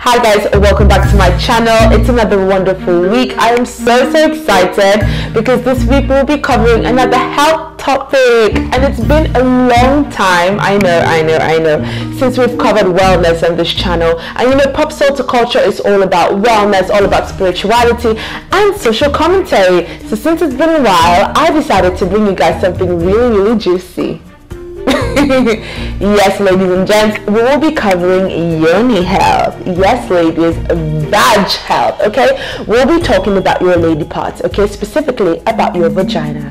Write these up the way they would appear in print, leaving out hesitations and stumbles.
Hi guys, welcome back to my channel. It's another wonderful week. I am so excited because this week we'll be covering another health topic, and it's been a long time, I know, since we've covered wellness on this channel. And you know, pop culture is all about wellness, all about spirituality and social commentary. So since it's been a while, I decided to bring you guys something really juicy. Yes, ladies and gents, we will be covering yoni health. Yes, ladies, vag health. Okay, we'll be talking about your lady parts. Okay, specifically about your vagina.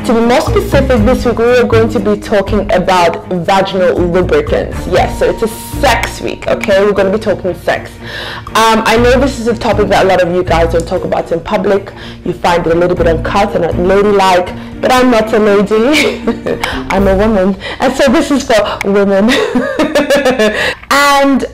To be more specific, this week we are going to be talking about vaginal lubricants. Yes, so it's a sex week, okay? We're going to be talking sex. I know this is a topic that a lot of you guys don't talk about in public. You find it a little bit uncut and unladylike, but I'm not a lady. I'm a woman, and so this is for women. And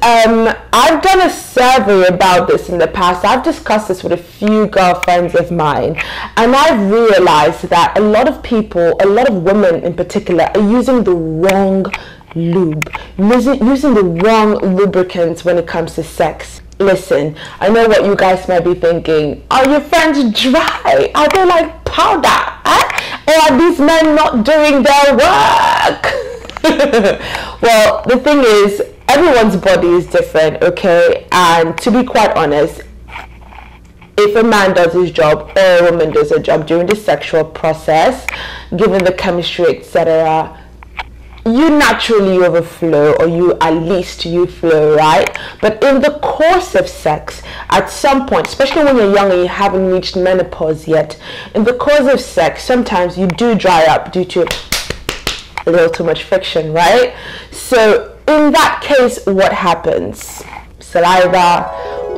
I've done a survey about this in the past. I've discussed this with a few girlfriends of mine, and I've realized that a lot of people, a lot of women in particular, are using the wrong lube, using the wrong lubricants when it comes to sex. Listen, I know what you guys might be thinking. Are your friends dry? Are they like powder? Or are these men not doing their work? Well, the thing is, everyone's body is different, okay? And to be quite honest, if a man does his job or a woman does her job during the sexual process, given the chemistry, etc., you naturally overflow, or you flow, right? But in the course of sex, at some point, especially when you're young and you haven't reached menopause yet, in the course of sex, sometimes you do dry up due to a little too much friction, right? So in that case, what happens? Saliva,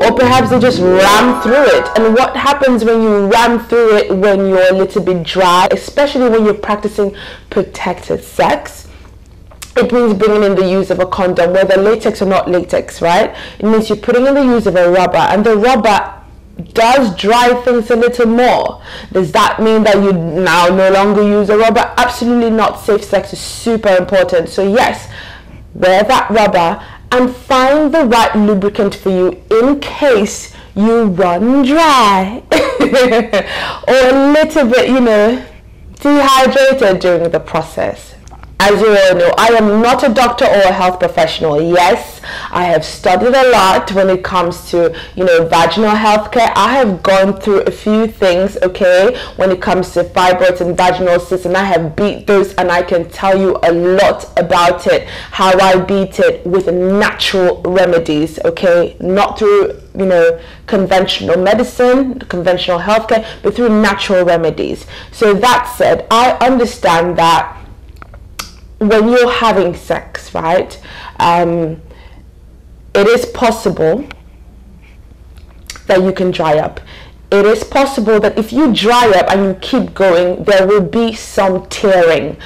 or perhaps they just ram through it. And what happens when you ram through it when you're a little bit dry, especially when you're practicing protected sex? It means bringing in the use of a condom, whether latex or not latex, right? It means you're putting in the use of a rubber, and the rubber does dry things a little more. Does that mean that you now no longer use a rubber? Absolutely not. Safe sex is super important. So yes, wear that rubber and find the right lubricant for you in case you run dry or a little bit, you know, dehydrated during the process. As you all know, I am not a doctor or a health professional. Yes, I have studied a lot when it comes to, you know, vaginal healthcare. I have gone through a few things, okay, when it comes to fibroids and vaginal cysts, and I have beat those, and I can tell you a lot about it, how I beat it with natural remedies, okay, not through, you know, conventional medicine, conventional healthcare, but through natural remedies. So that said, I understand that when you're having sex, right, it is possible that you can dry up. It is possible that if you dry up and you keep going, there will be some tearing.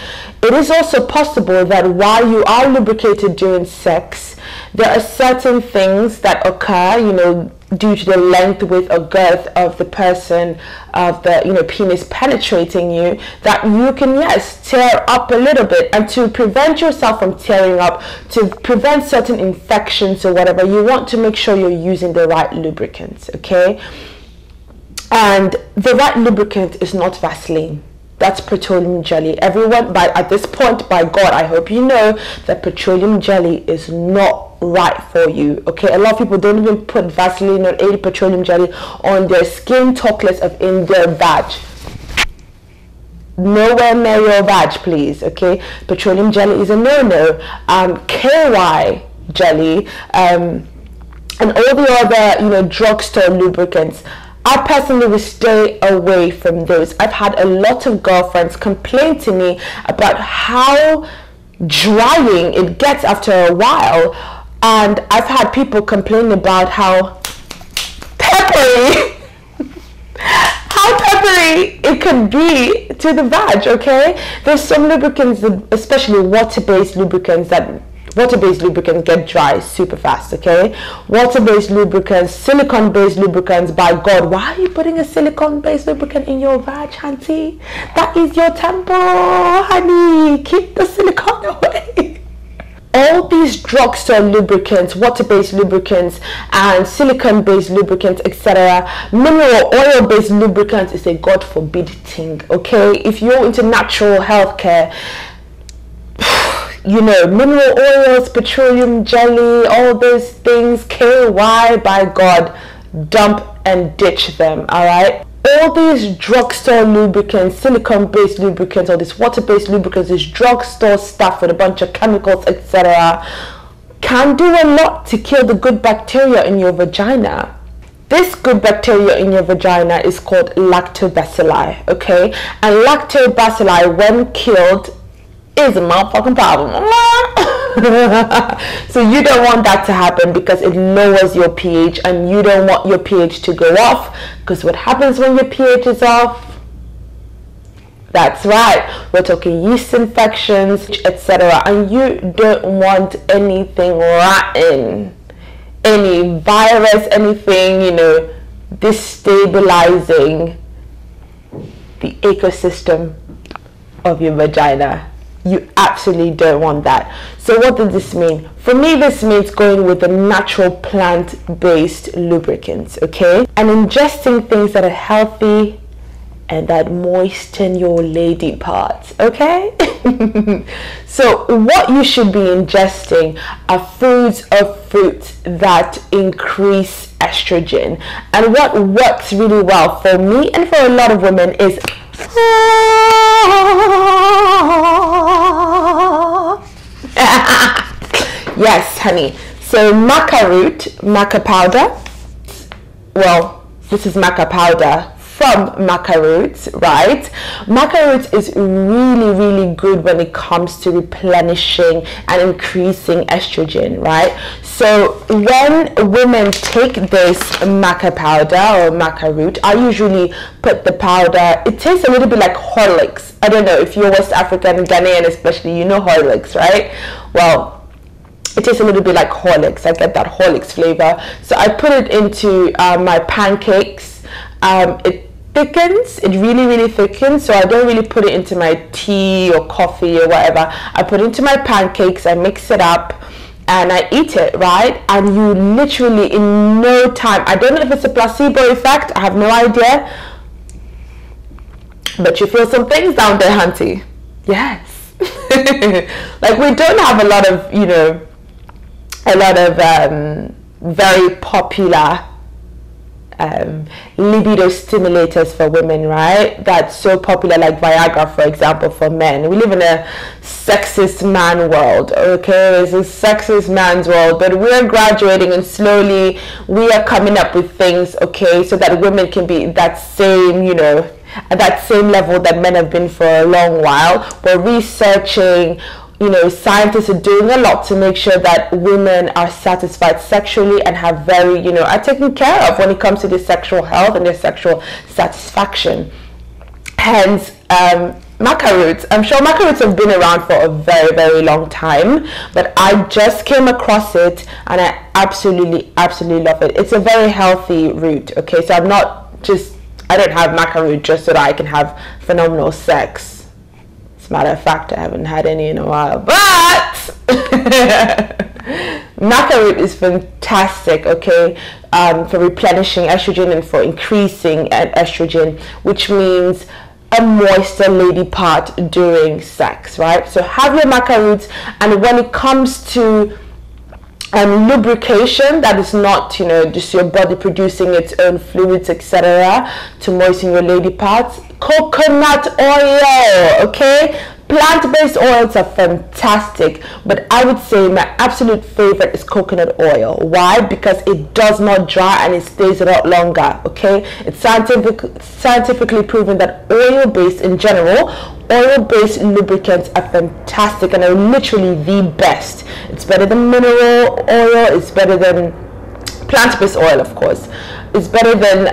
It is also possible that while you are lubricated during sex, there are certain things that occur, you know, due to the length, width, or girth of the person, of the, you know, penis penetrating you, that you can, yes, tear up a little bit. And to prevent yourself from tearing up, to prevent certain infections or whatever, you want to make sure you're using the right lubricants, okay? And the right lubricant is not Vaseline. That's petroleum jelly. Everyone, at this point, by God, I hope you know that petroleum jelly is not right for you, okay? A lot of people don't even put Vaseline or any petroleum jelly on their skin, talk less of in their vag. Nowhere near your vag, please, okay? Petroleum jelly is a no-no. KY jelly, and all the other, you know, drugstore lubricants, I personally will stay away from those. I've had a lot of girlfriends complain to me about how drying it gets after a while, and I've had people complain about how peppery it could be to the vag, okay? There's some lubricants, especially water-based lubricants, that Water-based lubricants get dry super fast, okay? Water-based lubricants, silicone-based lubricants, by God, why are you putting a silicone-based lubricant in your vag, auntie? That is your temple, honey. Keep the silicone away. All these drugstore lubricants, water-based lubricants, and silicone-based lubricants, etc., mineral oil-based lubricants is a God forbid thing, okay? If you're into natural healthcare, you know, mineral oils, petroleum jelly, all those things, KY, by God, dump and ditch them, all right? All these drugstore lubricants, silicone-based lubricants, or this water-based lubricants, this drugstore stuff with a bunch of chemicals, etc., can do a lot to kill the good bacteria in your vagina. This good bacteria in your vagina is called lactobacilli, okay? And lactobacilli, when killed, is a motherfucking problem. So you don't want that to happen because it lowers your pH, and you don't want your pH to go off, because what happens when your pH is off? That's right, we're talking yeast infections, etc. And you don't want anything rotten, any virus, anything, you know, destabilizing the ecosystem of your vagina. You absolutely don't want that. So what does this mean? For me, this means going with the natural plant-based lubricants, okay? And ingesting things that are healthy and that moisten your lady parts, okay? So what you should be ingesting are foods or fruits that increase estrogen. And what works really well for me and for a lot of women is yes, honey. So maca root, maca powder. Well, this is maca powder from maca roots, right? Maca roots is really good when it comes to replenishing and increasing estrogen, right? So when women take this maca powder or maca root, I usually put the powder, it tastes a little bit like Horlicks. I don't know if you're West African, Ghanaian especially, you know Horlicks, right? Well, it tastes a little bit like Horlicks. I get that Horlicks flavor. So I put it into my pancakes. It thickens, it really thickens, so I don't really put it into my tea or coffee or whatever. I put it into my pancakes, I mix it up, and I eat it, right? And you literally in no time, I don't know if it's a placebo effect, I have no idea, but you feel some things down there, hunty. Yes. Like, we don't have a lot of, you know, a lot of very popular libido stimulators for women, right? That's so popular, like Viagra, for example, for men. We live in a sexist man world, okay? It's a sexist man's world, but we're graduating, and slowly we are coming up with things, okay, so that women can be that same, you know, at that same level that men have been for a long while. We're researching, you know, scientists are doing a lot to make sure that women are satisfied sexually and have very, you know, are taken care of when it comes to their sexual health and their sexual satisfaction. Hence, maca roots. I'm sure maca roots have been around for a very long time, but I just came across it and I absolutely love it. It's a very healthy root, okay? So I'm not just, I don't have maca root just so that I can have phenomenal sex. As a matter of fact, I haven't had any in a while, but maca root is fantastic, okay, for replenishing estrogen and for increasing estrogen, which means a moister lady part during sex, right? So have your maca roots, and when it comes to lubrication, that is not, you know, just your body producing its own fluids, etc., to moisten your lady parts, coconut oil, okay? Plant-based oils are fantastic, but I would say my absolute favorite is coconut oil. Why? Because it does not dry and it stays a lot longer, okay? It's scientifically proven that oil-based in general, oil-based lubricants are fantastic and are literally the best. It's better than mineral oil, it's better than plant-based oil, of course. It's better than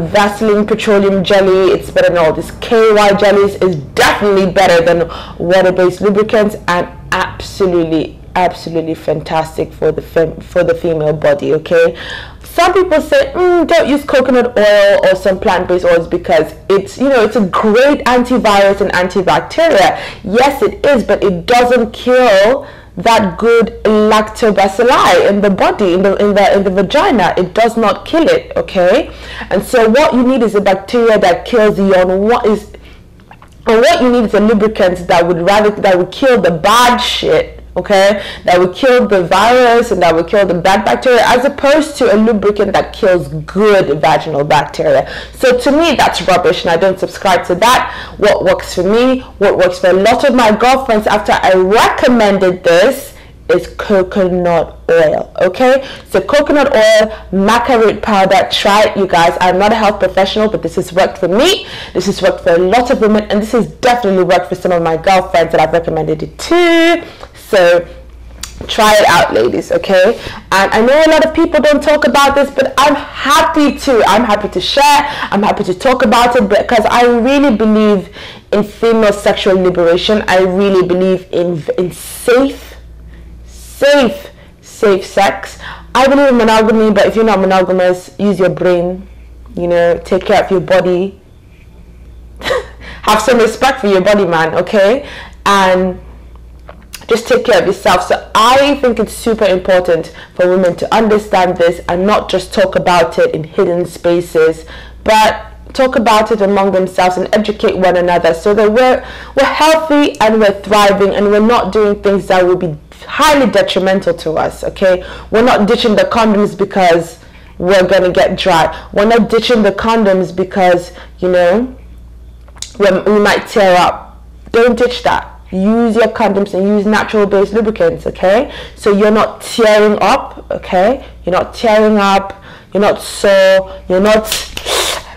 Vaseline petroleum jelly. It's better than all these KY jellies. It's definitely better than water-based lubricants, and absolutely absolutely fantastic for the female body. Okay, some people say don't use coconut oil or some plant-based oils because it's, you know, it's a great antivirus and antibacterial. Yes, it is, but it doesn't kill that good lactobacilli in the body, in the vagina. It does not kill it. Okay, and so what you need is a bacteria that kills the and what you need is a lubricant that would kill the bad shit. Okay, that would kill the virus and that would kill the bad bacteria, as opposed to a lubricant that kills good vaginal bacteria. So to me, that's rubbish, and I don't subscribe to that. What works for me, what works for a lot of my girlfriends after I recommended this, is coconut oil. Okay, so coconut oil, maca root powder. Try it, you guys. I'm not a health professional, but this has worked for me, this has worked for a lot of women, and this has definitely worked for some of my girlfriends that I've recommended it to. So try it out, ladies. Okay, and I know a lot of people don't talk about this, but I'm happy to share, I'm happy to talk about it, because I really believe in female sexual liberation. I really believe in safe sex. I believe in monogamy, but if you're not monogamous, use your brain, you know, take care of your body. Have some respect for your body, man. Okay, and just take care of yourself. So I think it's super important for women to understand this and not just talk about it in hidden spaces, but talk about it among themselves and educate one another, so that we're healthy and we're thriving, and we're not doing things that will be highly detrimental to us. Okay, we're not ditching the condoms because we're gonna get dry. We're not ditching the condoms because, you know, we might tear up. Don't ditch that. Use your condoms and use natural based lubricants. Okay, so you're not tearing up. Okay, you're not tearing up, you're not sore, you're not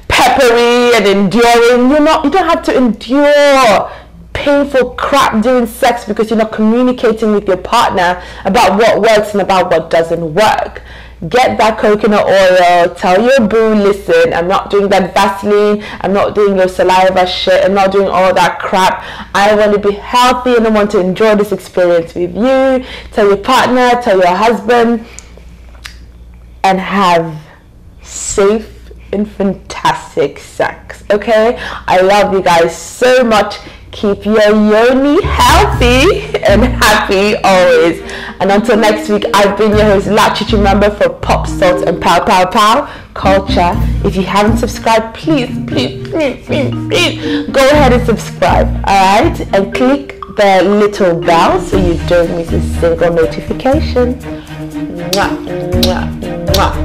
peppery and enduring. You don't have to endure painful crap during sex because you're not communicating with your partner about what works and about what doesn't work. Get that coconut oil, tell your boo, listen, I'm not doing that Vaseline, I'm not doing your saliva shit, I'm not doing all that crap. I want to be healthy and I want to enjoy this experience with you. Tell your partner, tell your husband, and have safe and fantastic sex. Okay, I love you guys so much. Keep your yoni healthy and happy always. And until next week, I've been your host, Lachichi, member for Pop, Salt and Pow Pow Pow Culture. If you haven't subscribed, please go ahead and subscribe, alright? And click the little bell so you don't miss a single notification. Mwah, mwah, mwah.